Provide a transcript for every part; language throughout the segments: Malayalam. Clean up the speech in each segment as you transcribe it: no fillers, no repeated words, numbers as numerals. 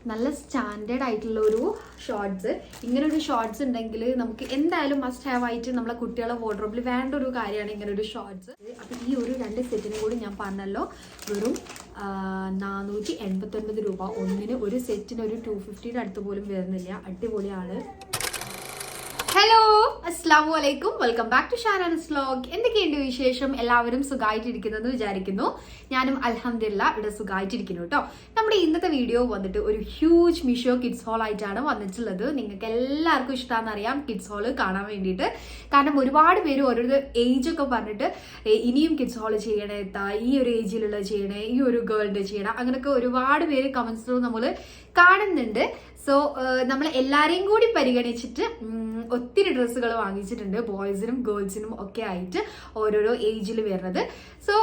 നല്ല സ്റ്റാൻഡേർഡ് ആയിട്ടുള്ള ഒരു ഷോർട്സ്. ഇങ്ങനെ ഒരു ഷോർട്സ് ഉണ്ടെങ്കിൽ നമുക്ക് എന്തായാലും മസ്റ്റ് ഹാവ് ആയിട്ട് നമ്മളെ കുട്ടികളെ വാർഡ്രോബിൽ വേണ്ട ഒരു കാര്യമാണ് ഇങ്ങനെ ഒരു ഷോർട്സ്. അപ്പം ഈ ഒരു 2 സെറ്റിനും കൂടി ഞാൻ പറഞ്ഞല്ലോ വെറും 489 രൂപ. ഒന്നിന് ഒരു സെറ്റിന് ഒരു 250 അടുത്ത് പോലും വരുന്നില്ല. അടിപൊളിയാണ്. ഹലോ, അസ്സലാമു അലൈക്കും. Welcome back to Shanas vlog. എന്തൊക്കെയുണ്ട് വിശേഷം? എല്ലാവരും സുഖമായിട്ടിരിക്കുന്നെന്ന് വിചാരിക്കുന്നു. ഞാനും അൽഹംദുലില്ലാ ഇവിടെ സുഖമായിട്ടിരിക്കുന്നു കേട്ടോ. നമ്മുടെ ഇന്നത്തെ വീഡിയോ വന്നിട്ട് ഒരു ഹ്യൂജ് മീഷോ കിഡ്സ് ഹോൾ ആയിട്ടാണ് വന്നിട്ടുള്ളത്. നിങ്ങൾക്ക് എല്ലാവർക്കും ഇഷ്ടമാണെന്ന് അറിയാം കിഡ്സ് ഹോൾ കാണാൻ വേണ്ടിയിട്ട്. കാരണം ഒരുപാട് പേര് ഓരോരു ഏജ് ഒക്കെ പറഞ്ഞിട്ട് ഇനിയും കിഡ്സ് ഹോൾ ചെയ്യണേ, ഈ ഒരു ഏജിലുള്ള ചെയ്യണേ, ഈ ഒരു ഗേളിന്റെ ചെയ്യണം, അങ്ങനെയൊക്കെ ഒരുപാട് പേര് കമന്റ്സിലും നമ്മൾ കാണുന്നുണ്ട്. സോ നമ്മൾ എല്ലാവരെയും കൂടി പരിഗണിച്ചിട്ട് ഒത്തിരി ഡ്രസ്സുകൾ വാങ്ങിച്ചിട്ടുണ്ട്, ബോയ്സിനും ഗേൾസിനും ഒക്കെ ആയിട്ട് ഓരോരോ ഏജിൽ വരുന്നത്. സോ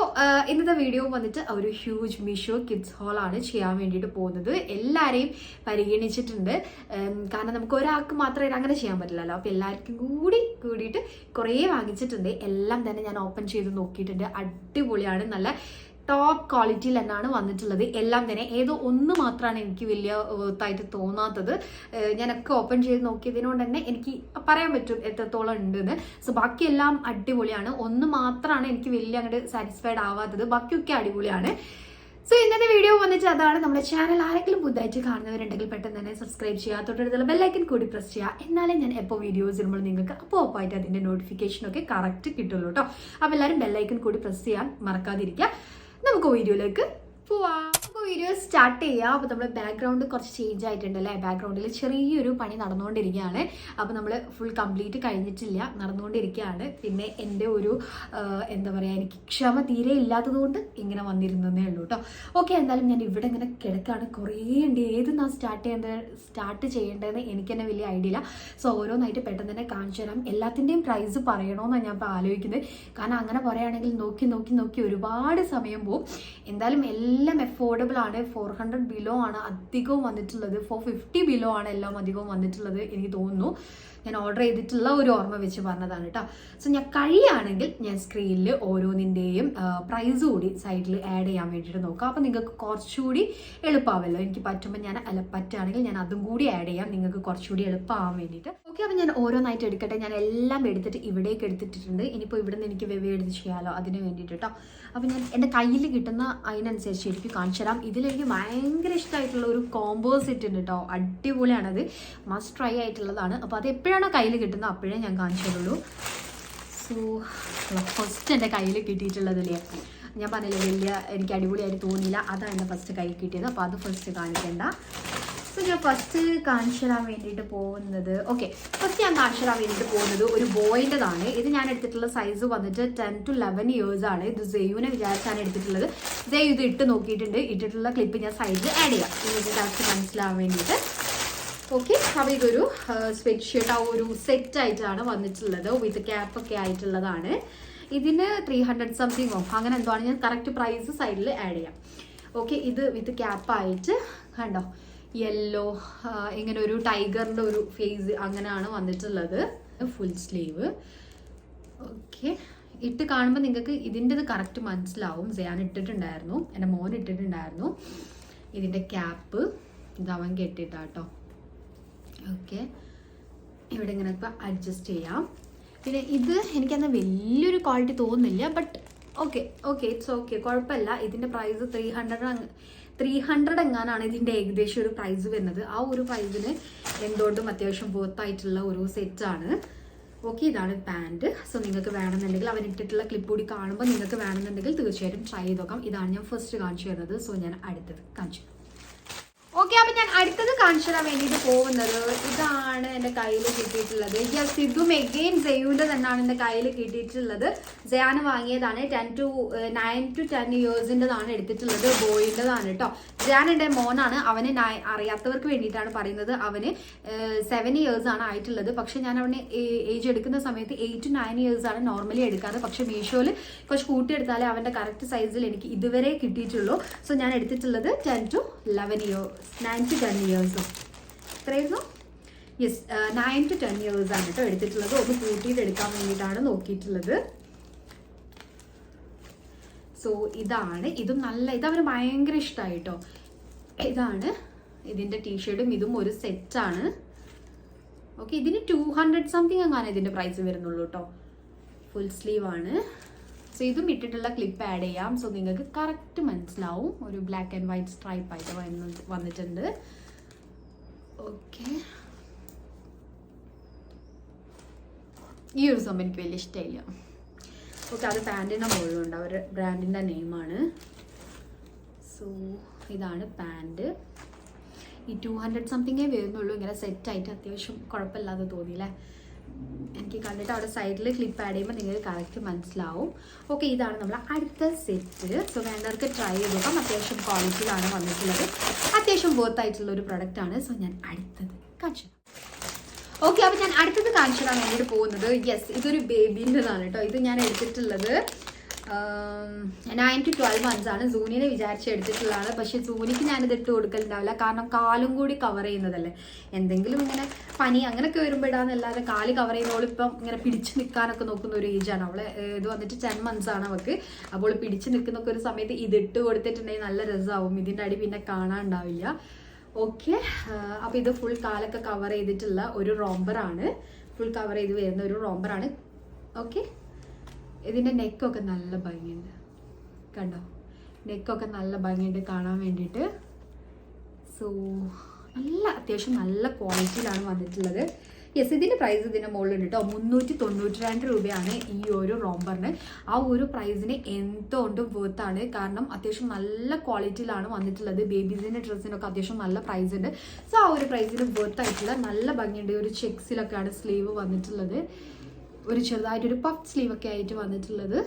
ഇന്നത്തെ വീഡിയോ വന്നിട്ട് ഒരു ഹ്യൂജ് മീഷോ കിഡ്സ് ഹോൾ ആണ് ചെയ്യാൻ വേണ്ടിയിട്ട് പോകുന്നത്. എല്ലാവരെയും പരിഗണിച്ചിട്ടുണ്ട്. കാരണം നമുക്ക് ഒരാൾക്ക് മാത്രമേ അങ്ങനെ ചെയ്യാൻ പറ്റില്ലല്ലോ. അപ്പോൾ എല്ലാവർക്കും കൂടിയിട്ട് കുറേ വാങ്ങിച്ചിട്ടുണ്ട്. എല്ലാം തന്നെ ഞാൻ ഓപ്പൺ ചെയ്ത് നോക്കിയിട്ടുണ്ട്. അടിപൊളിയാണ്. നല്ല ടോപ്പ് ക്വാളിറ്റിയിൽ തന്നെയാണ് വന്നിട്ടുള്ളത്. എല്ലാം തന്നെ ഏതോ ഒന്ന് മാത്രമാണ് എനിക്ക് വലിയ വർത്തായിട്ട് തോന്നാത്തത്. ഞാനൊക്കെ ഓപ്പൺ ചെയ്ത് നോക്കിയതിനോട് തന്നെ എനിക്ക് പറയാൻ പറ്റും എത്രത്തോളം ഉണ്ടെന്ന്. സോ ബാക്കിയെല്ലാം അടിപൊളിയാണ്. ഒന്ന് മാത്രമാണ് എനിക്ക് വലിയ അങ്ങോട്ട് സാറ്റിസ്ഫൈഡ് ആവാത്തത്. ബാക്കിയൊക്കെ അടിപൊളിയാണ്. സോ ഇന്നത്തെ വീഡിയോ വന്നിട്ട് അതാണ്. നമ്മുടെ ചാനൽ ആരെങ്കിലും പുതുതായിട്ട് കാണുന്നവരുണ്ടെങ്കിൽ പെട്ടെന്ന് തന്നെ സബ്സ്ക്രൈബ് ചെയ്യുക, തൊട്ടടുത്തുള്ള ബെല്ലൈക്കൻ കൂടി പ്രസ് ചെയ്യുക. എന്നാലേ ഞാൻ എപ്പോൾ വീഡിയോസ് ഇടുമ്പോൾ നിങ്ങൾക്ക് അപ്പോൾ ആയിട്ട് അതിൻ്റെ നോട്ടിഫിക്കേഷനൊക്കെ കറക്റ്റ് കിട്ടുള്ളൂ കേട്ടോ. അപ്പോൾ എല്ലാവരും ബെല്ലൈക്കൻ കൂടി പ്രസ് ചെയ്യാൻ മറക്കാതിരിക്കുക. നമുക്ക് വീഡിയോയിലേക്ക് പോവാം. അപ്പോൾ വീഡിയോ സ്റ്റാർട്ട് ചെയ്യാം. അപ്പോൾ നമ്മൾ ബാക്ക്ഗ്രൗണ്ട് കുറച്ച് ചേഞ്ച് ആയിട്ടുണ്ട് അല്ലേ. ബാക്ക്ഗ്രൗണ്ടിൽ ചെറിയൊരു പണി നടന്നുകൊണ്ടിരിക്കുകയാണ്. അപ്പോൾ നമ്മൾ ഫുൾ കംപ്ലീറ്റ് കഴിഞ്ഞിട്ടില്ല, നടന്നുകൊണ്ടിരിക്കുകയാണ്. പിന്നെ എൻ്റെ ഒരു എന്താ പറയുക, എനിക്ക് ക്ഷമ തീരെ ഇല്ലാത്തത് കൊണ്ട് ഇങ്ങനെ വന്നിരുന്നതേ ഉള്ളൂ കേട്ടോ. ഓക്കെ, എന്തായാലും ഞാൻ ഇവിടെ ഇങ്ങനെ കിടക്കുകയാണ്. കുറേ ഉണ്ട്. ഏതെന്നാ സ്റ്റാർട്ട് ചെയ്യേണ്ടതെന്ന് എനിക്ക് തന്നെ വലിയ ഐഡിയ ഇല്ല. സോ ഓരോന്നായിട്ട് പെട്ടെന്ന് തന്നെ കാണിച്ചു തരാം. എല്ലാത്തിൻ്റെയും പ്രൈസ് പറയണമെന്നാണ് ഞാൻ ഇപ്പോൾ ആലോചിക്കുന്നത്. കാരണം അങ്ങനെ പറയുകയാണെങ്കിൽ നോക്കി ഒരുപാട് സമയം പോകും. എന്തായാലും എല്ലാം അഫോർഡബിൾ ആണ്. 400 ബിലോ ആണ് അധികവും വന്നിട്ടുള്ളത്. 450 ബിലോ ആണ് എല്ലാം അധികവും വന്നിട്ടുള്ളത് എനിക്ക് തോന്നുന്നു. ഞാൻ ഓർഡർ ചെയ്തിട്ടുള്ള ഒരു ഓർമ്മ വെച്ച് പറഞ്ഞതാണ് കേട്ടോ. സോ ഞാൻ കഴിയുകയാണെങ്കിൽ ഞാൻ സ്ക്രീനിൽ ഓരോന്നിൻ്റെയും പ്രൈസ് കൂടി സൈഡിൽ ആഡ് ചെയ്യാൻ വേണ്ടിയിട്ട് നോക്കാം. അപ്പോൾ നിങ്ങൾക്ക് കുറച്ചുകൂടി എളുപ്പമാവല്ലോ. എനിക്ക് പറ്റുമ്പോൾ പറ്റുകയാണെങ്കിൽ ഞാൻ അതും കൂടി ആഡ് ചെയ്യാം, നിങ്ങൾക്ക് കുറച്ചുകൂടി എളുപ്പമാവാൻ വേണ്ടിയിട്ട്. ഓക്കെ, അപ്പോൾ ഞാൻ ഓരോന്നായിട്ട് എടുക്കട്ടെ. ഞാൻ എല്ലാം എടുത്തിട്ട് ഇവിടേക്ക് എടുത്തിട്ടുണ്ട്. ഇനിയിപ്പോൾ ഇവിടെ നിന്ന് എനിക്ക് എടുത്ത് ചെയ്യാമല്ലോ, അതിന് വേണ്ടിയിട്ട് കേട്ടോ. അപ്പോൾ ഞാൻ എൻ്റെ കയ്യിൽ കിട്ടുന്ന അതിനനുസരിച്ച് എനിക്ക് കാണിച്ചു തരാം. ഇതിലെനിക്ക് ഭയങ്കര ഇഷ്ടമായിട്ടുള്ള ഒരു കോംബോ സെറ്റ് ഉണ്ട് കേട്ടോ. അടിപൊളിയാണത്, മസ്റ്റ് ട്രൈ ആയിട്ടുള്ളതാണ്. അപ്പോൾ അത് എപ്പോഴാണോ കയ്യിൽ കിട്ടുന്നത് അപ്പോഴേ ഞാൻ കാണിച്ചു തരുള്ളൂ. സോ ഫസ്റ്റ് എൻ്റെ കയ്യിൽ കിട്ടിയിട്ടുള്ളതില്ലേ, ഞാൻ പറഞ്ഞില്ലേ വലിയ എനിക്ക് അടിപൊളിയായിട്ട് തോന്നിയില്ല, അതാണ് എൻ്റെ ഫസ്റ്റ് കയ്യിൽ കിട്ടിയത്. അപ്പോൾ അത് ഫസ്റ്റ് കാണിക്കേണ്ട. സോ ഞാൻ ഫസ്റ്റ് കാണിച്ചു തരാൻ വേണ്ടിയിട്ട് പോകുന്നത് ഒരു ബോയിൻ്റെതാണ്. ഇത് ഞാൻ എടുത്തിട്ടുള്ള സൈസ് വന്നിട്ട് 10 to 11 ഇയേഴ്സ് ആണ്. ഇത് സെയ്യുവിനെ വിചാരിച്ചാണ് എടുത്തിട്ടുള്ളത്. ഇത് ഇട്ട് നോക്കിയിട്ടുണ്ട്. ഇട്ടിട്ടുള്ള ക്ലിപ്പ് ഞാൻ സൈഡിൽ ആഡ് ചെയ്യാം, നിങ്ങൾക്ക് കറക്റ്റ് മനസ്സിലാവാൻ വേണ്ടിയിട്ട്. ഓക്കെ, അപ്പോൾ ഇതൊരു സ്വെറ്റ് ഷർട്ട്, ആ ഒരു സെറ്റ് ആയിട്ടാണ് വന്നിട്ടുള്ളത്. വിത്ത് ക്യാപ്പൊക്കെ ആയിട്ടുള്ളതാണ്. ഇതിന് 300 സംതിങ്ങോ അങ്ങനെ എന്തോ ആണ്. ഞാൻ കറക്റ്റ് പ്രൈസ് സൈഡിൽ ആഡ് ചെയ്യാം. ഓക്കെ, ഇത് വിത്ത് ക്യാപ്പായിട്ട് കണ്ടോ, യെല്ലോ ഇങ്ങനെ ഒരു ടൈഗറിൻ്റെ ഒരു ഫേസ് അങ്ങനെയാണ് വന്നിട്ടുള്ളത്. Full sleeve. ഓക്കെ, ഇട്ട് കാണുമ്പോൾ നിങ്ങൾക്ക് ഇതിൻ്റെത് കറക്റ്റ് മനസ്സിലാവും. ഞാൻ ഇട്ടിട്ടുണ്ടായിരുന്നു, എൻ്റെ മോൻ ഇട്ടിട്ടുണ്ടായിരുന്നു. ഇതിൻ്റെ ക്യാപ്പ് ഇതവൻ കെട്ടിട്ടാട്ടോ. ഓക്കെ, ഇവിടെ ഇങ്ങനെ ഇപ്പോൾ അഡ്ജസ്റ്റ് ചെയ്യാം. പിന്നെ ഇത് എനിക്കന്ന് വലിയൊരു ക്വാളിറ്റി തോന്നുന്നില്ല, ബട്ട് ഓക്കെ ഇറ്റ്സ് ഓക്കെ, കുഴപ്പമില്ല. ഇതിൻ്റെ പ്രൈസ് 300 എങ്ങാനാണ് ഇതിൻ്റെ ഏകദേശം ഒരു പ്രൈസ് വരുന്നത്. ആ ഒരു പ്രൈസിന് എന്തുകൊണ്ടും അത്യാവശ്യം വർത്തായിട്ടുള്ള ഒരു സെറ്റാണ്. ഓക്കെ, ഇതാണ് പാൻറ്. സോ നിങ്ങൾക്ക് വേണമെന്നുണ്ടെങ്കിൽ അവൻ ഇട്ടിട്ടുള്ള ക്ലിപ്പ് കൂടി കാണുമ്പോൾ നിങ്ങൾക്ക് വേണമെന്നുണ്ടെങ്കിൽ തീർച്ചയായിട്ടും ട്രൈ ചെയ്ത് നോക്കാം. ഇതാണ് ഞാൻ ഫസ്റ്റ് കാണിച്ചു തരുന്നത്. സോ ഞാൻ അടുത്തത് കാണിച്ചു. ഓക്കെ, അപ്പം ഞാൻ അടുത്തത് കാണിച്ചു തരാൻ വേണ്ടിയിട്ട് പോകുന്നത് ഇതാണ് എൻ്റെ കയ്യിൽ കിട്ടിയിട്ടുള്ളത്. യെസ്, ഇതും എഗെയിൻ സെയ്യുവിൻ്റെ തന്നെയാണ് എൻ്റെ കയ്യിൽ കിട്ടിയിട്ടുള്ളത്. സെയാന് വാങ്ങിയതാണ്. 9 to 10 ഇയേഴ്സിൻ്റെതാണ് എടുത്തിട്ടുള്ളത്. ബോയിൻ്റെതാണ് കേട്ടോ. സെയാൻ എൻ്റെ മോനാണ്. അവന് അറിയാത്തവർക്ക് വേണ്ടിയിട്ടാണ് പറയുന്നത്. അവന് 7 ഇയേഴ്സ് ആണ് ആയിട്ടുള്ളത്. പക്ഷെ ഞാൻ അവന് ഏജ് എടുക്കുന്ന സമയത്ത് 8 to 9 ഇയേഴ്സ് ആണ് നോർമലി എടുക്കാറ്. പക്ഷെ മീഷോയിൽ കുറച്ച് കൂട്ടിയെടുത്താലേ അവൻ്റെ കറക്റ്റ് സൈസിൽ എനിക്ക് ഇതുവരെ കിട്ടിയിട്ടുള്ളൂ. സോ ഞാൻ എടുത്തിട്ടുള്ളത് 9 to 10 ഇയേഴ്സും ഇത്രയായിരുന്നു. യെസ്, 9 to 10 ഇയേഴ്സ് ആണ് കേട്ടോ എടുത്തിട്ടുള്ളത്. ഒന്ന് കൂട്ടിയിട്ട് എടുക്കാൻ വേണ്ടിയിട്ടാണ് നോക്കിയിട്ടുള്ളത്. സോ ഇതാണ്. ഇതും നല്ല, ഇതവന് ഭയങ്കര ഇഷ്ടമായി കേട്ടോ. ഇതാണ് ഇതിൻ്റെ ടീഷർട്ടും ഇതും ഒരു സെറ്റാണ്. ഓക്കെ, ഇതിന് 200 സംതിങ് അങ്ങനെ ഇതിൻ്റെ പ്രൈസ് വരുന്നുള്ളൂ കേട്ടോ. ഫുൾ സ്ലീവ് ആണ്. സോ ഇതും ഇട്ടിട്ടുള്ള ക്ലിപ്പ് ആഡ് ചെയ്യാം. സോ നിങ്ങൾക്ക് കറക്റ്റ് മനസ്സിലാവും. ഒരു ബ്ലാക്ക് ആൻഡ് വൈറ്റ് സ്ട്രൈപ്പ് ആയിട്ട് വന്നിട്ടുണ്ട്. ഓക്കെ, ഈ ഒരു സംഭവം എനിക്ക് വലിയ ഇഷ്ടമില്ല. ഓക്കെ, അത് പാൻറ്റിൻ്റെ മുകളിലുണ്ട്, അവരുടെ ബ്രാൻഡിൻ്റെ നെയിമാണ്. സോ ഇതാണ് പാൻറ്റ്. ഈ 200 സംതിങ്ങേ വരുന്നുള്ളൂ. ഇങ്ങനെ സെറ്റായിട്ട് അത്യാവശ്യം കുഴപ്പമില്ലാതെ തോന്നിയില്ലേ എനിക്ക് കണ്ടിട്ട്. അവിടെ സൈഡിൽ ക്ലിപ്പ് ആഡ് ചെയ്യുമ്പോൾ നിങ്ങൾക്ക് കറക്റ്റ് മനസ്സിലാവും. ഓക്കെ, ഇതാണ് നമ്മൾ അടുത്ത സെറ്റ്. സോ വേണ്ടവർക്ക് ട്രൈ ചെയ്ത് നോക്കാം. അത്യാവശ്യം ക്വാളിറ്റിയിലാണ് വന്നിട്ടുള്ളത്. അത്യാവശ്യം വർത്ത് ആയിട്ടുള്ള ഒരു പ്രൊഡക്റ്റാണ്. സോ ഞാൻ അടുത്തത് കാണിച്ചു. ഓക്കെ, അപ്പോൾ ഞാൻ അടുത്തത് കാണിച്ചു തരാൻ വേണ്ടിയിട്ട് പോകുന്നത്, യെസ്, ഇതൊരു ബേബീൻ്റെതാണ് കേട്ടോ. ഇത് ഞാൻ എടുത്തിട്ടുള്ളത് 9 to 12 months ആണ്. സൂനിനെ വിചാരിച്ച് എടുത്തിട്ടുള്ളതാണ്. പക്ഷെ സൂനിക്ക് ഞാനിത് ഇട്ട് കൊടുക്കലുണ്ടാവില്ല. കാരണം കാലും കൂടി കവർ ചെയ്യുന്നതല്ലേ. എന്തെങ്കിലും ഇങ്ങനെ പനി അങ്ങനെയൊക്കെ വരുമ്പോൾ ഇടാന്നല്ലാതെ കാല് കവർ ചെയ്യുന്നവൾ ഇപ്പം ഇങ്ങനെ പിടിച്ച് നിൽക്കാനൊക്കെ നോക്കുന്ന ഒരു ഏജാണ് അവളെ. ഇത് വന്നിട്ട് 10 months ആണ് അവൾക്ക്. അപ്പോൾ പിടിച്ച് നിൽക്കുന്നൊക്കെ ഒരു സമയത്ത് ഇതിട്ട് കൊടുത്തിട്ടുണ്ടെങ്കിൽ നല്ല രസമാവും. ഇതിൻ്റെ അടി പിന്നെ കാണാനുണ്ടാവില്ല. ഓക്കെ, അപ്പോൾ ഇത് ഫുൾ കാലൊക്കെ കവർ ചെയ്തിട്ടുള്ള ഒരു റോംബറാണ്. ഫുൾ കവർ ചെയ്ത് വരുന്ന ഒരു റോംബറാണ്. ഓക്കെ, ഇതിൻ്റെ നെക്കൊക്കെ നല്ല ഭംഗിയുണ്ട്. കണ്ടോ, നെക്കൊക്കെ നല്ല ഭംഗിയുണ്ട് കാണാൻ വേണ്ടിയിട്ട്. സോ നല്ല അത്യാവശ്യം നല്ല ക്വാളിറ്റിയിലാണ് വന്നിട്ടുള്ളത്. യെസ്, ഇതിൻ്റെ പ്രൈസ് ഇതിൻ്റെ മുകളിലുണ്ട് കേട്ടോ. 392 രൂപയാണ് ഈ ഒരു റോംബറിന്. ആ ഒരു പ്രൈസിന് എന്തുകൊണ്ടും വേർത്താണ്. കാരണം അത്യാവശ്യം നല്ല ക്വാളിറ്റിയിലാണ് വന്നിട്ടുള്ളത്. ബേബീസിൻ്റെ ഡ്രസ്സിനൊക്കെ അത്യാവശ്യം നല്ല പ്രൈസ് ഉണ്ട്. സോ ആ ഒരു പ്രൈസിന് വേർത്തായിട്ടുള്ള നല്ല ഭംഗിയുണ്ട്. ഒരു ചെക്സിലൊക്കെയാണ് സ്ലീവ് വന്നിട്ടുള്ളത്. ഒരു ചെറുതായിട്ടൊരു പഫ് സ്ലീവൊക്കെ ആയിട്ട് വന്നിട്ടുള്ളത്.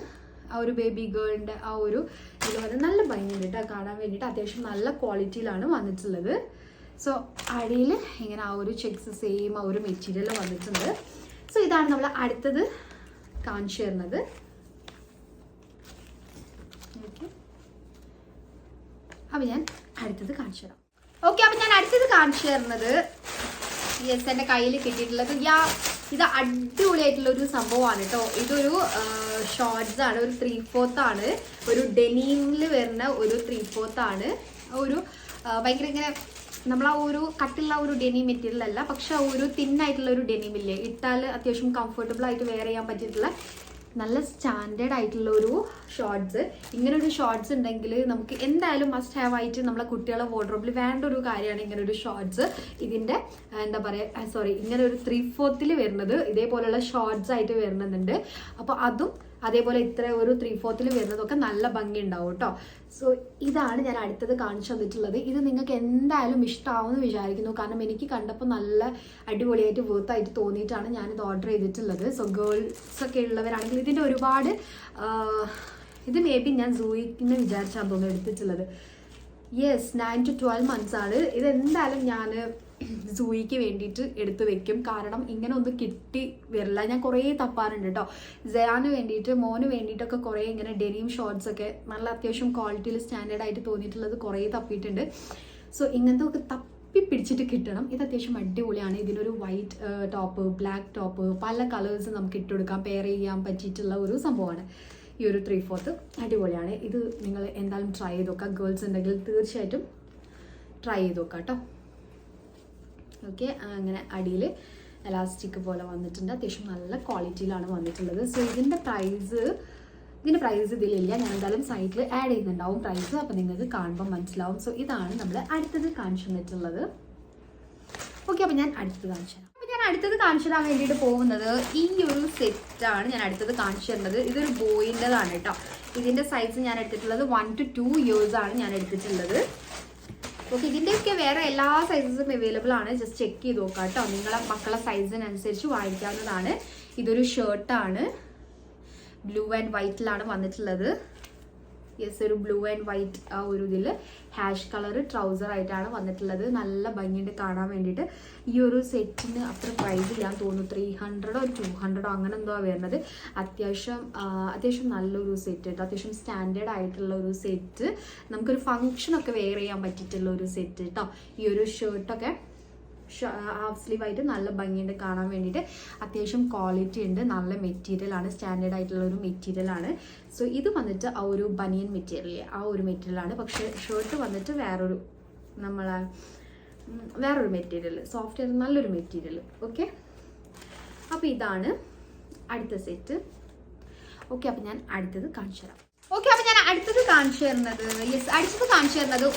ആ ഒരു ബേബി ഗേളിൻ്റെ ആ ഒരു ഇത് വന്ന് നല്ല ഭംഗിയുണ്ട് കേട്ടോ കാണാൻ വേണ്ടിയിട്ട്. അത്യാവശ്യം നല്ല ക്വാളിറ്റിയിലാണ് വന്നിട്ടുള്ളത്. സോ അടിയിൽ ഇങ്ങനെ ആ ഒരു ചെക്സ് സെയിം ആ ഒരു മെറ്റീരിയൽ വന്നിട്ടുണ്ട്. സോ ഇതാണ് നമ്മൾ അടുത്തത് കാണിച്ചു തരുന്നത്. ഓക്കെ, അപ്പം ഞാൻ അടുത്തത് കാണിച്ചു തരാം. ഓക്കെ, അപ്പം ഞാൻ അടുത്തത് കാണിച്ചു തരുന്നത്, യെസ്, എൻ്റെ കയ്യിൽ കിട്ടിയിട്ടുള്ളത് ഇത് അടിപൊളിയായിട്ടുള്ള ഒരു സംഭവമാണ് കേട്ടോ. ഇതൊരു ഷോർട്സ് ആണ്. ഒരു 3/4 ആണ്. ഒരു ഡെനീമിൽ വരുന്ന ഒരു 3/4 ആണ്. ഒരു ഭയങ്കര ഇങ്ങനെ നമ്മൾ ആ ഒരു കട്ടുള്ള ഒരു ഡെനിം മെറ്റീരിയൽ അല്ല, പക്ഷെ ആ ഒരു തിന്നായിട്ടുള്ള ഒരു ഡെനിമില്ലേ, ഇട്ടാൽ അത്യാവശ്യം കംഫർട്ടബിൾ ആയിട്ട് വെയർ ചെയ്യാൻ പറ്റിയിട്ടുള്ള നല്ല സ്റ്റാൻഡേർഡ് ആയിട്ടുള്ള ഒരു ഷോർട്സ്. ഇങ്ങനെ ഒരു ഷോർട്സ് ഉണ്ടെങ്കിൽ നമുക്ക് എന്തായാലും മസ്റ്റ് ഹാവ് ആയിട്ട് നമ്മളെ കുട്ടികളെ വാർഡ്രോബിൽ വേണ്ട ഒരു കാര്യമാണ് ഇങ്ങനെ ഒരു ഷോർട്സ്. ഇതിൻ്റെ എന്താ പറയുക, ഇങ്ങനെ ഒരു 3/4 വരുന്നത് ഇതേപോലെയുള്ള ഷോർട്സ് ആയിട്ട് വരുന്നുണ്ട്. അപ്പോൾ അതും അതേപോലെ ഇത്ര ഒരു 3/4 വരുന്നതൊക്കെ നല്ല ഭംഗി ഉണ്ടാവും കേട്ടോ. സോ ഇതാണ് ഞാൻ അടുത്തത് കാണിച്ചു തന്നിട്ടുള്ളത്. ഇത് നിങ്ങൾക്ക് എന്തായാലും ഇഷ്ടമാവുമെന്ന് വിചാരിക്കുന്നു. കാരണം എനിക്ക് കണ്ടപ്പോൾ നല്ല അടിപൊളിയായിട്ട് വർത്തായിട്ട് തോന്നിയിട്ടാണ് ഞാനിത് ഓർഡർ ചെയ്തിട്ടുള്ളത്. സോ ഗേൾസൊക്കെ ഉള്ളവരാണെങ്കിൽ ഇതിൻ്റെ ഒരുപാട് ഇത് മേ ബി ഞാൻ സൂയിക്കിന്ന് വിചാരിച്ചാണ് തോന്നുന്നു എടുത്തിട്ടുള്ളത്. യെസ്, 9 to 12 months ആണ്. ഇതെന്തായാലും ഞാൻ സൂയിക്ക് വേണ്ടിയിട്ട് എടുത്തു വെക്കും. കാരണം ഇങ്ങനെ ഒന്ന് കിട്ടി വരില്ല. ഞാൻ കുറേ തപ്പാറുണ്ട് കേട്ടോ. ജയാന് വേണ്ടിയിട്ട് മോന് വേണ്ടിയിട്ടൊക്കെ കുറേ ഇങ്ങനെ ഡെനിം ഷോർട്സ് ഒക്കെ നല്ല അത്യാവശ്യം ക്വാളിറ്റിയിൽ സ്റ്റാൻഡേർഡ് ആയിട്ട് തോന്നിയിട്ടുള്ളത് കുറേ തപ്പിയിട്ടുണ്ട്. സോ ഇങ്ങനത്തെ ഒക്കെ തപ്പി പിടിച്ചിട്ട് കിട്ടണം. ഇത് അത്യാവശ്യം അടിപൊളിയാണ്. ഇതിനൊരു വൈറ്റ് ടോപ്പ്, ബ്ലാക്ക് ടോപ്പ്, പല കളേഴ്സ് നമുക്ക് ഇട്ടുകൊടുക്കാം, പെയർ ചെയ്യാൻ പറ്റിയിട്ടുള്ള ഒരു സംഭവമാണ് ഈ ഒരു 3/4. അടിപൊളിയാണ്. ഇത് നിങ്ങൾ എന്തായാലും ട്രൈ ചെയ്ത് നോക്കാം. ഗേൾസ് ഉണ്ടെങ്കിൽ തീർച്ചയായിട്ടും ട്രൈ ചെയ്ത് നോക്കാം കേട്ടോ. ഓക്കെ, അങ്ങനെ അടിയിൽ എലാസ്റ്റിക് പോലെ വന്നിട്ടുണ്ട്. അത്യാവശ്യം നല്ല ക്വാളിറ്റിയിലാണ് വന്നിട്ടുള്ളത്. സോ ഇതിൻ്റെ പ്രൈസ് ഇതിലില്ല. ഞാൻ എന്തായാലും സൈറ്റിൽ ആഡ് ചെയ്യുന്നുണ്ടാവും പ്രൈസ്. അപ്പോൾ നിങ്ങൾക്ക് കാണുമ്പോൾ മനസ്സിലാവും. സോ ഇതാണ് നമ്മൾ അടുത്തത് കാണിച്ചു തന്നിട്ടുള്ളത്. ഓക്കെ, അപ്പോൾ ഞാൻ അടുത്തത് കാണിച്ചു തരാം. അപ്പോൾ ഞാൻ അടുത്തത് കാണിച്ചു തരാൻ വേണ്ടിയിട്ട് പോകുന്നത് ഈ ഒരു സെറ്റാണ് ഞാൻ അടുത്തത് കാണിച്ചു തരുന്നത്. ഇതൊരു ബോയിൻ്റെതാണ് കേട്ടോ. ഇതിൻ്റെ സൈസ് ഞാൻ എടുത്തിട്ടുള്ളത് 1 to 2 years ആണ് ഞാൻ എടുത്തിട്ടുള്ളത്. ഓക്കെ, ഇതിൻ്റെയൊക്കെ വേറെ എല്ലാ സൈസസും അവൈലബിൾ ആണ്. ജസ്റ്റ് ചെക്ക് ചെയ്ത് നോക്കാം കേട്ടോ. നിങ്ങളെ മക്കളെ സൈസിനനുസരിച്ച് വാങ്ങിക്കാവുന്നതാണ്. ഇതൊരു ഷർട്ടാണ്. ബ്ലൂ ആൻഡ് വൈറ്റിലാണ് വന്നിട്ടുള്ളത്. യെസ്, ഒരു ബ്ലൂ ആൻഡ് വൈറ്റ് ആ ഒരു ഇതിൽ ഹാഷ് കളർ ട്രൗസർ ആയിട്ടാണ് വന്നിട്ടുള്ളത്. നല്ല ഭംഗിയുണ്ട് കാണാൻ വേണ്ടിയിട്ട്. ഈ ഒരു സെറ്റിന് അത്ര പ്രൈസ് ഇല്ലാന്ന് തോന്നുന്നു. 300 or 200 അങ്ങനെ എന്തോ വരുന്നത്. അത്യാവശ്യം നല്ലൊരു സെറ്റ് കേട്ടോ. അത്യാവശ്യം സ്റ്റാൻഡേർഡ് ആയിട്ടുള്ള ഒരു സെറ്റ്. നമുക്കൊരു ഫങ്ഷനൊക്കെ വെയർ ചെയ്യാൻ പറ്റിയിട്ടുള്ള ഒരു സെറ്റ് കേട്ടോ. ഈ ഒരു ഷർട്ടൊക്കെ ഹാഫ് സ്ലീവ് ആയിട്ട് നല്ല ഭംഗിയുണ്ട് കാണാൻ വേണ്ടിയിട്ട്. അത്യാവശ്യം ക്വാളിറ്റി ഉണ്ട്. നല്ല മെറ്റീരിയലാണ്. സ്റ്റാൻഡേർഡ് ആയിട്ടുള്ള ഒരു മെറ്റീരിയലാണ്. സോ ഇത് വന്നിട്ട് ആ ഒരു ബനിയൻ മെറ്റീരിയൽ ആ ഒരു മെറ്റീരിയലാണ്. പക്ഷേ ഷർട്ട് വന്നിട്ട് വേറൊരു നമ്മളെ വേറൊരു മെറ്റീരിയൽ, സോഫ്റ്റ് ആയിട്ട് നല്ലൊരു മെറ്റീരിയൽ. ഓക്കെ, അപ്പോൾ ഇതാണ് അടുത്ത സെറ്റ്. ഓക്കെ, അപ്പോൾ ഞാൻ അടുത്തത് കാണിച്ചു തരാം. ഓക്കെ, അപ്പോൾ ഞാൻ അടുത്തത് കാണിച്ചു തരുന്നത്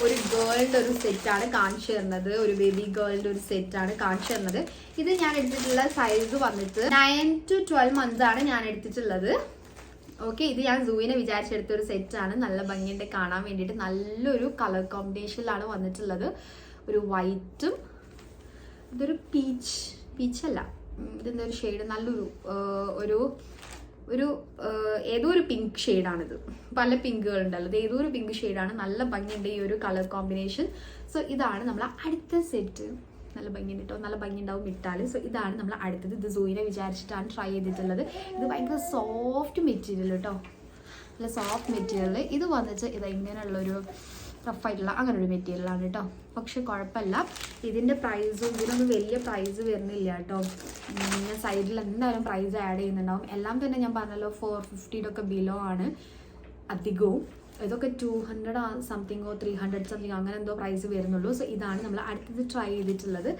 ഒരു ഗേളിൻ്റെ ഒരു സെറ്റാണ് കാണിച്ചു തരുന്നത്. ഒരു ബേബി ഗേളിൻ്റെ ഒരു സെറ്റാണ് കാണിച്ചു തരുന്നത്. ഇത് ഞാൻ എടുത്തിട്ടുള്ള സൈസ് വന്നിട്ട് 9 to 12 months ആണ് ഞാൻ എടുത്തിട്ടുള്ളത്. ഓക്കെ, ഇത് ഞാൻ സൂവിനെ വിചാരിച്ചെടുത്ത ഒരു സെറ്റാണ്. നല്ല ഭംഗിയുണ്ട് കാണാൻ വേണ്ടിയിട്ട്. നല്ലൊരു കളർ കോമ്പിനേഷനിലാണ് വന്നിട്ടുള്ളത്. ഒരു വൈറ്റും ഇതൊരു പീച്ചല്ല, ഇതിൻ്റെ ഒരു ഷെയ്ഡ് നല്ലൊരു ഒരു ഏതോ ഒരു പിങ്ക് ഷെയ്ഡാണിത്. പല പിങ്കുകൾ ഉണ്ടല്ലോ, ഇത് ഏതോ ഒരു പിങ്ക് ഷെയ്ഡാണ്. നല്ല ഭംഗിയുണ്ട് ഈ ഒരു കളർ കോമ്പിനേഷൻ. സോ ഇതാണ് നമ്മൾ അടുത്ത സെറ്റ്. നല്ല ഭംഗിയുണ്ട് കേട്ടോ, നല്ല ഭംഗി ഉണ്ടാവും ഇട്ടാൽ. സോ ഇതാണ് നമ്മൾ അടുത്തത്. ഇത് സൂയിനെ വിചാരിച്ചിട്ടാണ് ട്രൈ ചെയ്തിട്ടുള്ളത്. ഇത് ഭയങ്കര സോഫ്റ്റ് മെറ്റീരിയൽ കേട്ടോ, നല്ല സോഫ്റ്റ് മെറ്റീരിയൽ. ഇത് വന്നിട്ട് ഇത് ഇങ്ങനെയുള്ളൊരു റഫായിട്ടുള്ള അങ്ങനെ ഒരു മെറ്റീരിയലാണ് കേട്ടോ. പക്ഷെ കുഴപ്പമില്ല, ഇതിൻ്റെ പ്രൈസും ഇതിനൊന്നും വലിയ പ്രൈസ് വരുന്നില്ല കേട്ടോ. സൈഡിൽ എന്തായാലും പ്രൈസ് ആഡ് ചെയ്യുന്നുണ്ടാവും. എല്ലാം തന്നെ ഞാൻ പറഞ്ഞല്ലോ 450 ബിലോ ആണ് അധികവും. ഇതൊക്കെ 200 സംതിങ്ങോ 300 സംതിങ്ങോ അങ്ങനെ എന്തോ പ്രൈസ് വരുന്നുള്ളൂ. സോ ഇതാണ് നമ്മൾ അടുത്തത് ട്രൈ ചെയ്തിട്ടുള്ളത്.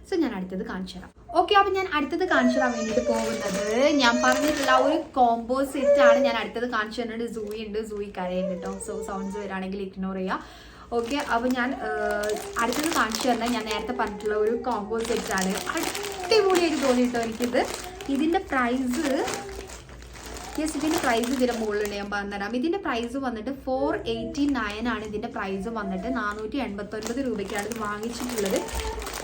സോ ഞാൻ അടുത്തത് കാണിച്ചു തരാം. ഓക്കെ, അപ്പം ഞാൻ അടുത്തത് കാണിച്ചു തരാൻ വേണ്ടിയിട്ട് പോകുന്നത് ഞാൻ പറഞ്ഞിട്ടുള്ള ഒരു കോംബോ സെറ്റാണ് ഞാൻ അടുത്തത് കാണിച്ചു തരുന്നത്. സൂയി ഉണ്ട്, സൂയി കരയുണ്ട് കേട്ടോ. സോ സൗണ്ട്സ് വരാണെങ്കിൽ ഇഗ്നോർ ചെയ്യുക. ഓക്കെ, അപ്പോൾ ഞാൻ അടുത്തത് കാണിച്ചു തരുന്നത് ഞാൻ നേരത്തെ പറഞ്ഞിട്ടുള്ള ഒരു കോംബോ സെറ്റാണ്. അടിപൊളിയായിട്ട് തോന്നിയിട്ടോ എനിക്കിത്. ഇതിൻ്റെ പ്രൈസ് ഇതിൻ്റെ പ്രൈസ് ഇതിൻ്റെ മുകളിലുണ്ട്, ഞാൻ പറഞ്ഞുതരാം. ഇതിൻ്റെ പ്രൈസ് വന്നിട്ട് 489 ആണ്. ഇതിൻ്റെ പ്രൈസ് വന്നിട്ട് 489 രൂപയ്ക്കാണ് ഇത് വാങ്ങിച്ചിട്ടുള്ളത്.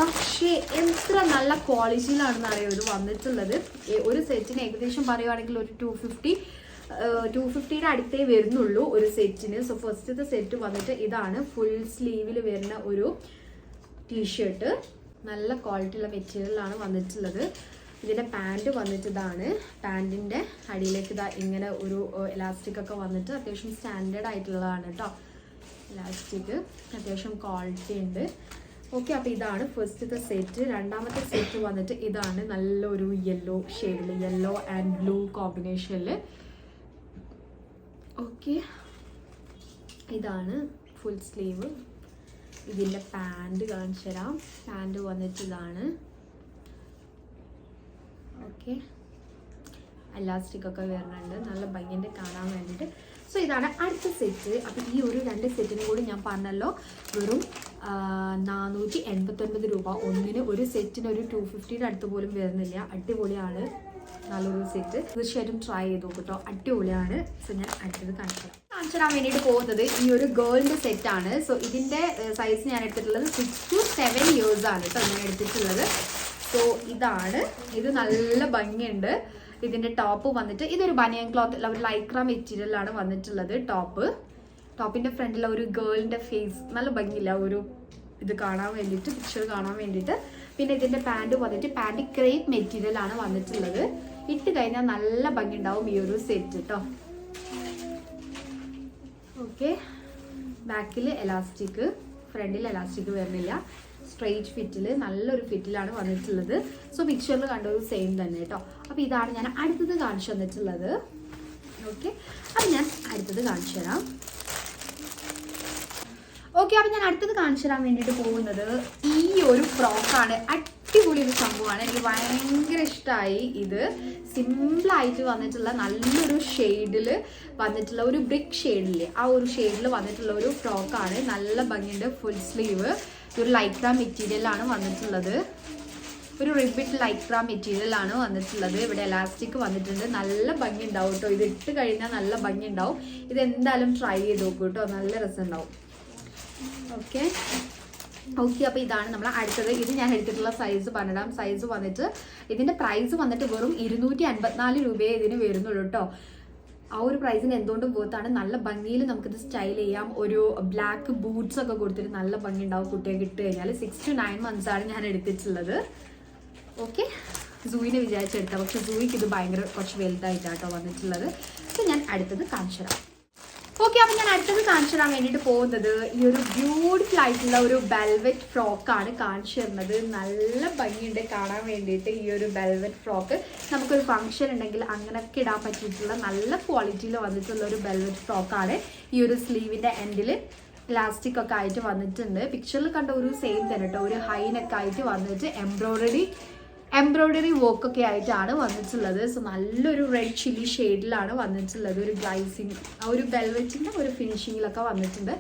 പക്ഷേ എത്ര നല്ല ക്വാളിറ്റിയിലാണെന്ന് അറിയാം ഇത് വന്നിട്ടുള്ളത്. ഒരു സെറ്റിന് ഏകദേശം പറയുവാണെങ്കിൽ ഒരു 250 അടുത്തേ വരുന്നുള്ളൂ ഒരു സെറ്റിന്. സോ ഫസ്റ്റത്തെ സെറ്റ് വന്നിട്ട് ഇതാണ്. ഫുൾ സ്ലീവിൽ വരുന്ന ഒരു ടീഷർട്ട്, നല്ല ക്വാളിറ്റിയുള്ള മെറ്റീരിയലാണ് വന്നിട്ടുള്ളത്. ഇതിൻ്റെ പാൻറ് വന്നിട്ട് ഇതാണ്. പാൻറ്റിൻ്റെ അടിയിലേക്ക് ഇതാ ഇങ്ങനെ ഒരു എലാസ്റ്റിക് ഒക്കെ വന്നിട്ട് അത്യാവശ്യം സ്റ്റാൻഡേർഡ് ആയിട്ടുള്ളതാണ് കേട്ടോ. എലാസ്റ്റിക് അത്യാവശ്യം ക്വാളിറ്റി ഉണ്ട്. ഓക്കെ, അപ്പോൾ ഇതാണ് ഫസ്റ്റത്തെ സെറ്റ്. രണ്ടാമത്തെ സെറ്റ് വന്നിട്ട് ഇതാണ്. നല്ലൊരു യെല്ലോ ഷെയ്ഡിൽ, യെല്ലോ ആൻഡ് ബ്ലൂ കോമ്പിനേഷനിൽ. ഓക്കെ, ഇതാണ് ഫുൾ സ്ലീവ്. ഇതിൻ്റെ പാൻറ് കാണിച്ചു തരാം. പാൻറ് വന്നിട്ട് ഇതാണ്. ഓക്കെ, എലാസ്റ്റിക് ഒക്കെ വരുന്നുണ്ട്, നല്ല ഭംഗിയുണ്ട് കാണാൻ വേണ്ടിയിട്ട്. സോ ഇതാണ് അടുത്ത സെറ്റ്. അപ്പോൾ ഈ ഒരു 2 സെറ്റിനും കൂടി ഞാൻ പറഞ്ഞല്ലോ വെറും 489 രൂപ ഒന്നിന്. ഒരു സെറ്റിന് ഒരു 250 അടുത്ത് പോലും വരുന്നില്ല. അടിപൊളിയാണ്, നല്ലൊരു സെറ്റ്. തീർച്ചയായിട്ടും ട്രൈ ചെയ്ത് നോക്കട്ടോ, അടിപൊളിയാണ്. സോ ഞാൻ അടുത്തത് കാണിച്ചു തരാൻ വേണ്ടിയിട്ട് പോകുന്നത് ഈ ഒരു ഗേളിൻ്റെ സെറ്റാണ്. സോ ഇതിൻ്റെ സൈസ് ഞാൻ എടുത്തിട്ടുള്ളത് 6 to 7 years ആണ് കേട്ടോ ഞാൻ എടുത്തിട്ടുള്ളത്. സോ ഇതാണ്. ഇത് നല്ല ഭംഗിയുണ്ട്. ഇതിൻ്റെ ടോപ്പ് വന്നിട്ട് ഇതൊരു ബനിയൻ ക്ലോത്ത് അല്ല, ഒരു ലൈക്ര മെറ്റീരിയലാണ് വന്നിട്ടുള്ളത്. ടോപ്പിൻ്റെ ഫ്രണ്ടിലെ ഒരു ഗേളിൻ്റെ ഫേസ് നല്ല ഭംഗിയില്ല ഒരു ഇത് കാണാൻ വേണ്ടിയിട്ട്, പിക്ചർ കാണാൻ വേണ്ടിയിട്ട്. പിന്നെ ഇതിൻ്റെ പാൻറ് വന്നിട്ട് പാൻറ് ക്രേപ്പ് മെറ്റീരിയലാണ് വന്നിട്ടുള്ളത്. ഇട്ട് കഴിഞ്ഞാൽ നല്ല ഭംഗി ഉണ്ടാവും ഈ ഒരു സെറ്റ് കേട്ടോ. ഓക്കെ, ബാക്കിൽ എലാസ്റ്റിക്, ഫ്രണ്ടിൽ എലാസ്റ്റിക് വരുന്നില്ല. സ്ട്രെയിറ്റ് ഫിറ്റിൽ നല്ലൊരു ഫിറ്റിലാണ് വന്നിട്ടുള്ളത്. സോ പിക്ചറിൽ കണ്ടൊരു സെയിം തന്നെ കേട്ടോ. അപ്പോൾ ഇതാണ് ഞാൻ അടുത്തത് കാണിച്ചു തന്നിട്ടുള്ളത്. ഓക്കെ, അപ്പം ഞാൻ അടുത്തത് കാണിച്ചു തരാം. ഓക്കെ, അപ്പം ഞാൻ അടുത്തത് കാണിച്ചു തരാൻ വേണ്ടിയിട്ട് പോകുന്നത് ഈ ഒരു ഫ്രോക്കാണ്. അടിപൊളി ഒരു സംഭവമാണ്, എനിക്ക് ഭയങ്കര ഇഷ്ടമായി. ഇത് സിമ്പിളായിട്ട് വന്നിട്ടുള്ള നല്ലൊരു ഷെയ്ഡിൽ വന്നിട്ടുള്ള ഒരു ബ്രിക്ക് ഷെയ്ഡില്ലേ, ആ ഒരു ഷെയ്ഡിൽ വന്നിട്ടുള്ള ഒരു ഫ്രോക്കാണ്. നല്ല ഭംഗിയുണ്ട്. ഫുൾ സ്ലീവ്, ഒരു ലൈക്ര മെറ്റീരിയലാണ് വന്നിട്ടുള്ളത്. ഒരു റിബിറ്റ് ലൈക്ര മെറ്റീരിയലാണ് വന്നിട്ടുള്ളത്. ഇവിടെ എലാസ്റ്റിക് വന്നിട്ടുണ്ട്. നല്ല ഭംഗി ഉണ്ടാവും കേട്ടോ. ഇത് ഇട്ട് കഴിഞ്ഞാൽ നല്ല ഭംഗി ഉണ്ടാവും. ഇതെന്തായാലും ട്രൈ ചെയ്ത് നോക്കൂ കേട്ടോ, നല്ല രസം ഉണ്ടാവും. ഓക്കെ, അപ്പോൾ ഇതാണ് നമ്മൾ അടുത്തത്. ഇത് ഞാൻ എടുത്തിട്ടുള്ള സൈസ് പറഞ്ഞിടാം. സൈസ് വന്നിട്ട് ഇതിൻ്റെ പ്രൈസ് വന്നിട്ട് വെറും 254 രൂപയെ ഇതിന് വരുന്നുള്ളൂ കേട്ടോ. ആ ഒരു പ്രൈസിന് എന്തുകൊണ്ടും പോത്താണ്. നല്ല ഭംഗിയിൽ നമുക്കിത് സ്റ്റൈൽ ചെയ്യാം. ഒരു ബ്ലാക്ക് ബൂട്ട്സ് ഒക്കെ കൊടുത്തിട്ട് നല്ല ഭംഗി ഉണ്ടാവും കുട്ടികൾക്ക് ഇട്ട് കഴിഞ്ഞാൽ. 6 to 9 months ആണ് ഞാൻ എടുത്തിട്ടുള്ളത്. ഓക്കെ, സൂയിനെ വിചാരിച്ചെടുത്ത, പക്ഷെ സൂയിക്ക് ഇത് ഭയങ്കര കുറച്ച് വലുതായിട്ടാട്ടോ വന്നിട്ടുള്ളത്. സോ ഞാൻ അടുത്തത് കാണിച്ചു തരാം. ഓക്കെ, അപ്പം ഞാൻ അടുത്തത് കാണിച്ചു തരാൻ വേണ്ടിയിട്ട് പോകുന്നത് ഈ ഒരു ബ്യൂട്ടിഫുൾ ആയിട്ടുള്ള ഒരു വെൽവെറ്റ് ഫ്രോക്കാണ് കാണിച്ചു തരുന്നത്. നല്ല ഭംഗിയുണ്ട് കാണാൻ വേണ്ടിയിട്ട്. ഈ ഒരു വെൽവെറ്റ് ഫ്രോക്ക് നമുക്കൊരു ഫംഗ്ഷൻ ഉണ്ടെങ്കിൽ അങ്ങനെയൊക്കെ ഇടാൻ പറ്റിയിട്ടുള്ള നല്ല ക്വാളിറ്റിയിൽ വന്നിട്ടുള്ള ഒരു വെൽവെറ്റ് ഫ്രോക്കാണ്. ഈ ഒരു സ്ലീവിൻ്റെ എൻഡിൽ ഇലാസ്റ്റിക് ഒക്കെ ആയിട്ട് വന്നിട്ടുണ്ട്. പിക്ചറിൽ കണ്ട ഒരു സെയിം തന്നെ കേട്ടോ, ഒരു ഹൈ നെക്ക് ആയിട്ട് വന്നിട്ട് എംബ്രോയിഡറി വർക്ക് ഒക്കെ ആയിട്ടാണ് വന്നിട്ടുള്ളത്. സോ നല്ലൊരു റെഡ് ചില്ലി ഷെയ്ഡിലാണ് വന്നിട്ടുള്ളത്. ഒരു ഗ്ലൈസിങ്, ആ ഒരു വെൽവെറ്റിൻ്റെ ഒരു ഫിനിഷിങ്ങിലൊക്കെ വന്നിട്ടുണ്ട്.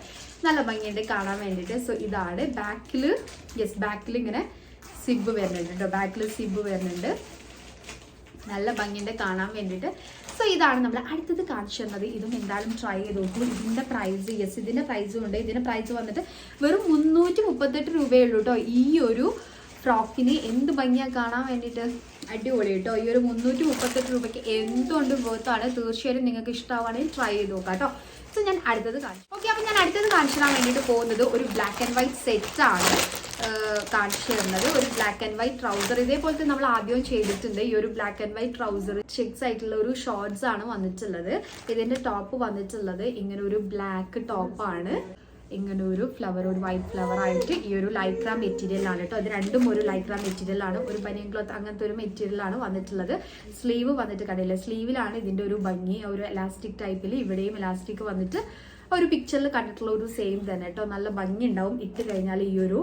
നല്ല ഭംഗിയുണ്ട് കാണാൻ വേണ്ടിയിട്ട്. സോ ഇതാണ് ബാക്കിൽ ഇങ്ങനെ സിബ് വരുന്നുണ്ട് കേട്ടോ, ബാക്കിൽ സിബ് വരുന്നുണ്ട്. നല്ല ഭംഗിയുണ്ട് കാണാൻ വേണ്ടിയിട്ട്. സോ ഇതാണ് നമ്മൾ അടുത്തത് കാണിച്ചു തന്നത്. ഇതും എന്തായാലും ട്രൈ ചെയ്ത് നോക്കൂ. ഇതിൻ്റെ പ്രൈസ് ഇതിൻ്റെ പ്രൈസും ഉണ്ട്. ഇതിൻ്റെ പ്രൈസ് വന്നിട്ട് വെറും 338 രൂപയേ ഉള്ളൂ കേട്ടോ. ഈ ഒരു ഫ്രോക്കിന് എന്ത് ഭംഗിയാണ് കാണാൻ വേണ്ടിയിട്ട്, അടിപൊളി കേട്ടോ. ഈ ഒരു 338 രൂപയ്ക്ക് എന്തുകൊണ്ടും വേർത്താണ്. തീർച്ചയായിട്ടും നിങ്ങൾക്ക് ഇഷ്ടമാണെങ്കിൽ ട്രൈ ചെയ്ത് നോക്കാം കേട്ടോ. സോ ഞാൻ അടുത്തത് കാണിച്ചു. ഓക്കെ, അപ്പോൾ ഞാൻ അടുത്തത് കാണിച്ചു തരാൻ വേണ്ടിയിട്ട് പോകുന്നത് ഒരു ബ്ലാക്ക് ആൻഡ് വൈറ്റ് സെറ്റാണ് കാണിച്ചു തരുന്നത്. ഒരു ബ്ലാക്ക് ആൻഡ് വൈറ്റ് ട്രൗസർ, ഇതേപോലത്തെ നമ്മൾ ആദ്യം ചെയ്തിട്ടുണ്ട്. ഈ ഒരു black and white trouser checks ആയിട്ടുള്ള ഒരു ഷോർട്സ് ആണ് വന്നിട്ടുള്ളത്. ഇതിൻ്റെ ടോപ്പ് വന്നിട്ടുള്ളത് ഇങ്ങനെ ഒരു ബ്ലാക്ക് ടോപ്പാണ്. ഇങ്ങനെ ഒരു ഫ്ലവർ, ഒരു വൈറ്റ് ഫ്ലവർ ആയിട്ട് ഈ ഒരു ലൈക്ര മെറ്റീരിയൽ ആണ് കേട്ടോ. ഇത് രണ്ടും ഒരു ലൈക്ര മെറ്റീരിയൽ ആണ്, ഒരു ബനിയൻ ക്ലോത്ത് അങ്ങനത്തെ ഒരു മെറ്റീരിയൽ ആണ് വന്നിട്ടുള്ളത്. സ്ലീവ് വന്നിട്ട് കണ്ടില്ല, സ്ലീവിലാണ് ഇതിൻ്റെ ഒരു ഭംഗി. ഒരു എലാസ്റ്റിക് ടൈപ്പിൽ ഇവിടെയും എലാസ്റ്റിക് വന്നിട്ട് ഒരു പിക്ചറിൽ കണ്ടിട്ടുള്ള ഒരു സെയിം തന്നെ കേട്ടോ. നല്ല ഭംഗി ഉണ്ടാവും ഇട്ട് കഴിഞ്ഞാൽ. ഈ ഒരു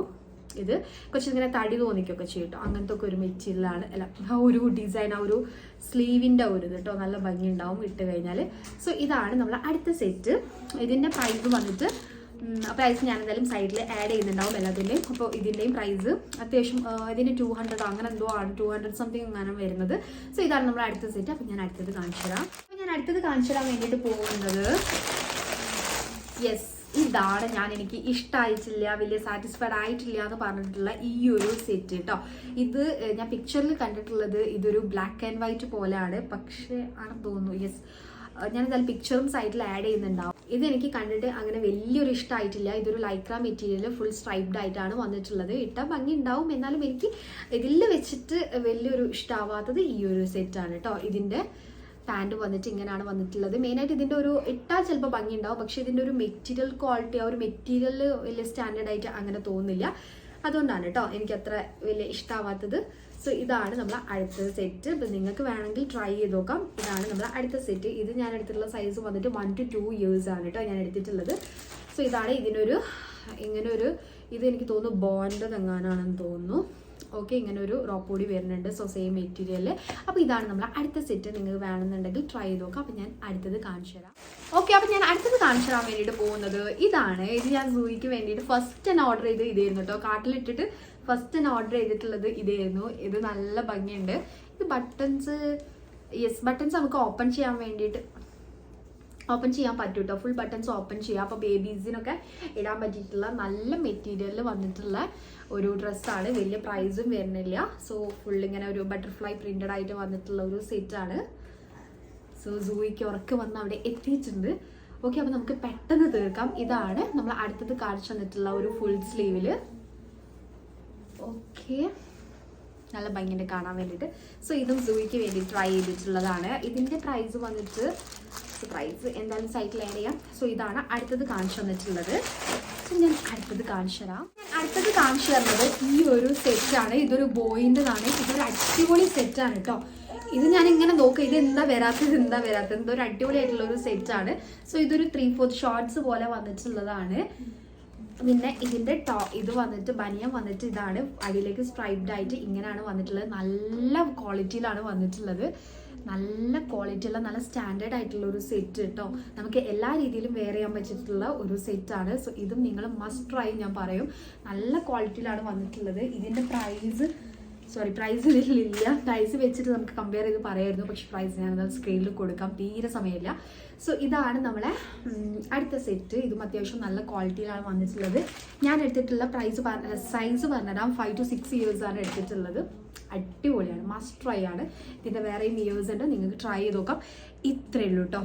ഇത് കുറച്ചിങ്ങനെ തടി തോന്നിക്കൊക്കെ ചെയ്യും കേട്ടോ. അങ്ങനത്തെ ഒക്കെ ഒരു മെറ്റീരിയലാണ്, അല്ല ആ ഒരു ഡിസൈൻ, ആ ഒരു സ്ലീവിൻ്റെ ഒരു ഇത് കേട്ടോ. നല്ല ഭംഗി ഉണ്ടാവും ഇട്ട് കഴിഞ്ഞാൽ. സോ ഇതാണ് നമ്മൾ അടുത്ത സെറ്റ്. ഇതിൻ്റെ പ്രൈസ് വന്നിട്ട് പ്രൈസ് ഞാൻ എന്തായാലും സൈഡിൽ ആഡ് ചെയ്യുന്നുണ്ടാവും എല്ലാത്തിൻ്റെയും. അപ്പോൾ ഇതിൻ്റെയും പ്രൈസ് അത്യാവശ്യം ഇതിന് 200 അങ്ങനെ എന്തോ ആണ്, 200 സംതിങ് അങ്ങനെ വരുന്നത്. സോ ഇതാണ് നമ്മൾ അടുത്ത സെറ്റ്. അപ്പോൾ ഞാൻ അടുത്തത് കാണിച്ചു തരാം. അപ്പോൾ ഞാൻ അടുത്തത് കാണിച്ചു തരാൻ വേണ്ടിയിട്ട് പോകുന്നത് ഇതാണ്. എനിക്ക് ഇഷ്ടമായിട്ടില്ല, വലിയ സാറ്റിസ്ഫൈഡ് ആയിട്ടില്ല എന്ന് പറഞ്ഞിട്ടുള്ള ഈ ഒരു സെറ്റ് കേട്ടോ. ഇത് ഞാൻ പിക്ചറിൽ കണ്ടിട്ടുള്ളത് ഇതൊരു ബ്ലാക്ക് ആൻഡ് വൈറ്റ് പോലെയാണ്, പക്ഷേ ആണെന്ന് തോന്നുന്നു. ഞാൻ എന്തായാലും പിക്ചറും സൈഡിൽ ആഡ് ചെയ്യുന്നുണ്ടാവും. ഇത് എനിക്ക് കണ്ടിട്ട് അങ്ങനെ വലിയൊരു ഇഷ്ടമായിട്ടില്ല. ഇതൊരു ലൈക്ര മെറ്റീരിയൽ ഫുൾ സ്ട്രൈപ്ഡ് ആയിട്ടാണ് വന്നിട്ടുള്ളത്. ഇട്ടാൽ ഭംഗി ഉണ്ടാവും, എന്നാലും എനിക്ക് ഇതിൽ വെച്ചിട്ട് വലിയൊരു ഇഷ്ടമാവാത്തത് ഈ ഒരു സെറ്റാണ് കേട്ടോ. ഇതിൻ്റെ പാൻറ് വന്നിട്ട് ഇങ്ങനെയാണ് വന്നിട്ടുള്ളത്. മെയിനായിട്ട് ഇതിൻ്റെ ഒരു ഇട്ടാൽ ചിലപ്പോൾ ഭംഗി ഉണ്ടാവും, പക്ഷേ ഇതിൻ്റെ ഒരു മെറ്റീരിയൽ ക്വാളിറ്റി, ആ ഒരു മെറ്റീരിയൽ വലിയ സ്റ്റാൻഡേർഡ് ആയിട്ട് അങ്ങനെ തോന്നുന്നില്ല. അതുകൊണ്ടാണ് കേട്ടോ എനിക്ക് അത്ര വലിയ ഇഷ്ടമാവാത്തത്. സോ ഇതാണ് നമ്മൾ അടുത്ത സെറ്റ്. ഇപ്പം നിങ്ങൾക്ക് വേണമെങ്കിൽ ട്രൈ ചെയ്ത് നോക്കാം. ഇതാണ് നമ്മൾ അടുത്ത സെറ്റ്. ഇത് ഞാൻ എടുത്തിട്ടുള്ള സൈസ് വന്നിട്ട് 1 to 2 years ആണ് കേട്ടോ ഞാൻ എടുത്തിട്ടുള്ളത്. സോ ഇതാണ് ഇങ്ങനെ ഒരു ഇത് എനിക്ക് തോന്നുന്നു ബോണ്ട് എങ്ങാനാണെന്ന് തോന്നുന്നു. ഓക്കെ, ഇങ്ങനെ ഒരു റോപ്പ് കൂടി വരുന്നുണ്ട്. So same material. അപ്പോൾ ഇതാണ് നമ്മൾ അടുത്ത സെറ്റ്. നിങ്ങൾക്ക് വേണമെന്നുണ്ടെങ്കിൽ ട്രൈ ചെയ്ത് നോക്കാം. അപ്പോൾ ഞാൻ അടുത്തത് കാണിച്ചു തരാം. ഓക്കെ, അപ്പോൾ ഞാൻ അടുത്തത് കാണിച്ചു തരാൻ വേണ്ടിയിട്ട് പോകുന്നത് ഇതാണ്. ഇത് ഞാൻ സൂയിക്ക് വേണ്ടിയിട്ട് ഫസ്റ്റ് തന്നെ ഓർഡർ ചെയ്ത് ഇതായിരുന്നു കേട്ടോ. കാർട്ടിലിട്ടിട്ട് ഫസ്റ്റ് തന്നെ ഓർഡർ ചെയ്തിട്ടുള്ളത് ഇതായിരുന്നു. ഇത് നല്ല ഭംഗിയുണ്ട്. ഇത് ബട്ടൺസ് നമുക്ക് ഓപ്പൺ ചെയ്യാൻ വേണ്ടിയിട്ട് ഓപ്പൺ ചെയ്യാൻ പറ്റും കേട്ടോ. ഫുൾ ബട്ടൺസ് ഓപ്പൺ ചെയ്യാം. അപ്പോൾ ബേബീസിനൊക്കെ ഇടാൻ പറ്റിയിട്ടുള്ള നല്ല മെറ്റീരിയൽ വന്നിട്ടുള്ള ഒരു ഡ്രസ്സാണ്. വലിയ പ്രൈസും വരുന്നില്ല. സോ ഫുൾ ഇങ്ങനെ ഒരു ബട്ടർഫ്ലൈ പ്രിന്റഡ് ആയിട്ട് വന്നിട്ടുള്ള ഒരു സെറ്റാണ്. സോ സൂയിക്ക് ഉറക്കെ വന്ന് അവിടെ എത്തിയിട്ടുണ്ട്. ഓക്കെ, അപ്പോൾ നമുക്ക് പെട്ടെന്ന് തീർക്കാം. ഇതാണ് നമ്മൾ അടുത്തത് കാണിച്ചു തന്നിട്ടുള്ള ഒരു ഫുൾ സ്ലീവിൽ. ഓക്കെ, നല്ല ഭംഗിയുണ്ട് കാണാൻ വേണ്ടിയിട്ട്. സോ ഇതും സൂയിക്ക് വേണ്ടി ട്രൈ ചെയ്തിട്ടുള്ളതാണ്. ഇതിൻ്റെ പ്രൈസ് വന്നിട്ട് പ്രൈസ് എന്തായാലും സൈറ്റിൽ ആഡ് ചെയ്യാം. സോ ഇതാണ് അടുത്തത് കാണിച്ചു തന്നിട്ടുള്ളത്. സോ ഞാൻ അടുത്തത് കാണിച്ചു തരാം. അടുത്തത് കാണിച്ചു തരുന്നത് ഈ ഒരു സെറ്റാണ്. ഇതൊരു ബോയിൻ്റെതാണ്. ഇതൊരു അടിപൊളി സെറ്റാണ് കേട്ടോ. ഇത് ഞാൻ ഇങ്ങനെ നോക്കുക, ഇത് എന്താ വരാത്തത് ഇതൊരു അടിപൊളിയായിട്ടുള്ള ഒരു സെറ്റാണ്. സോ ഇതൊരു 3/4 ഷോർട്സ് പോലെ വന്നിട്ടുള്ളതാണ്. പിന്നെ ഇതിൻ്റെ ഇത് വന്നിട്ട് ബനിയൻ വന്നിട്ട് ഇതാണ്. അടിയിലേക്ക് സ്ട്രൈപ്ഡ് ആയിട്ട് ഇങ്ങനെയാണ് വന്നിട്ടുള്ളത്. നല്ല ക്വാളിറ്റിയിലാണ് വന്നിട്ടുള്ളത്. നല്ല ക്വാളിറ്റിയുള്ള നല്ല സ്റ്റാൻഡേർഡ് ആയിട്ടുള്ള ഒരു സെറ്റ് കേട്ടോ. നമുക്ക് എല്ലാ രീതിയിലും വെയർ ചെയ്യാൻ പറ്റിയിട്ടുള്ള ഒരു സെറ്റാണ്. സോ ഇതും നിങ്ങൾ മസ്റ്റ് ട്രൈ ഞാൻ പറയും. നല്ല ക്വാളിറ്റിയിലാണ് വന്നിട്ടുള്ളത്. ഇതിൻ്റെ പ്രൈസ് ഇതിലില്ല. പ്രൈസ് വെച്ചിട്ട് നമുക്ക് കമ്പയർ ചെയ്ത് പറയായിരുന്നു, പക്ഷെ പ്രൈസ് ഞാനത് സ്ക്രീനിൽ കൊടുക്കാം, തീരെ സമയമില്ല. സോ ഇതാണ് നമ്മളെ അടുത്ത സെറ്റ്. ഇതും അത്യാവശ്യം നല്ല ക്വാളിറ്റിയിലാണ് വന്നിട്ടുള്ളത്. ഞാൻ എടുത്തിട്ടുള്ള സൈസ് പറഞ്ഞുതരാം. 5 to 6 years ആണ് എടുത്തിട്ടുള്ളത്. അടിപൊളിയാണ്, മസ്റ്റ് ട്രൈ ആണ്. ഇതിൻ്റെ വേറെയും ഇയേഴ്സ് ഉണ്ട്, നിങ്ങൾക്ക് ട്രൈ ചെയ്ത് നോക്കാം. ഇത്രയേ ഉള്ളൂ കേട്ടോ.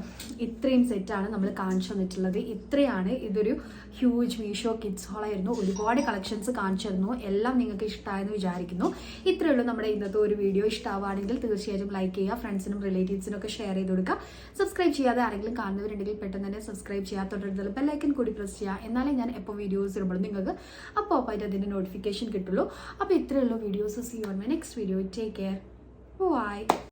ഇത്രയും സെറ്റാണ് നമ്മൾ കാണിച്ചു തന്നിട്ടുള്ളത്. ഇത്രയാണ്. ഇതൊരു ഹ്യൂജ് മീഷോ കിഡ്സ് ഹോളായിരുന്നു. ഒരുപാട് കളക്ഷൻസ് കാണിച്ചിരുന്നു. എല്ലാം നിങ്ങൾക്ക് ഇഷ്ടമായെന്ന് വിചാരിക്കുന്നു. ഇത്രയേ ഉള്ളൂ നമ്മുടെ ഇന്നത്തെ ഒരു വീഡിയോ. ഇഷ്ടമാവുകയാണെങ്കിൽ തീർച്ചയായിട്ടും ലൈക്ക് ചെയ്യുക, ഫ്രണ്ട്സിനും റിലേറ്റീവ്സിനും ഒക്കെ ഷെയർ ചെയ്ത് കൊടുക്കുക. സബ്സ്ക്രൈബ് ചെയ്യാതെ ആരെങ്കിലും കാണുന്നവരുണ്ടെങ്കിൽ പെട്ടെന്ന് തന്നെ സബ്സ്ക്രൈബ് ചെയ്യുക. തൊട്ടടുത്തുള്ള ബെല്ലൈക്കൻ കൂടി പ്രസ് ചെയ്യുക. എന്നാലേ ഞാൻ എപ്പോൾ വീഡിയോസ് ഇടുമ്പോഴും നിങ്ങൾക്ക് അപ്പോൾ അതിൻ്റെ നോട്ടിഫിക്കേഷൻ കിട്ടുള്ളൂ. അപ്പോൾ ഇത്രയേ ഉള്ളൂ videos. See you on my next video. Take care. Bye.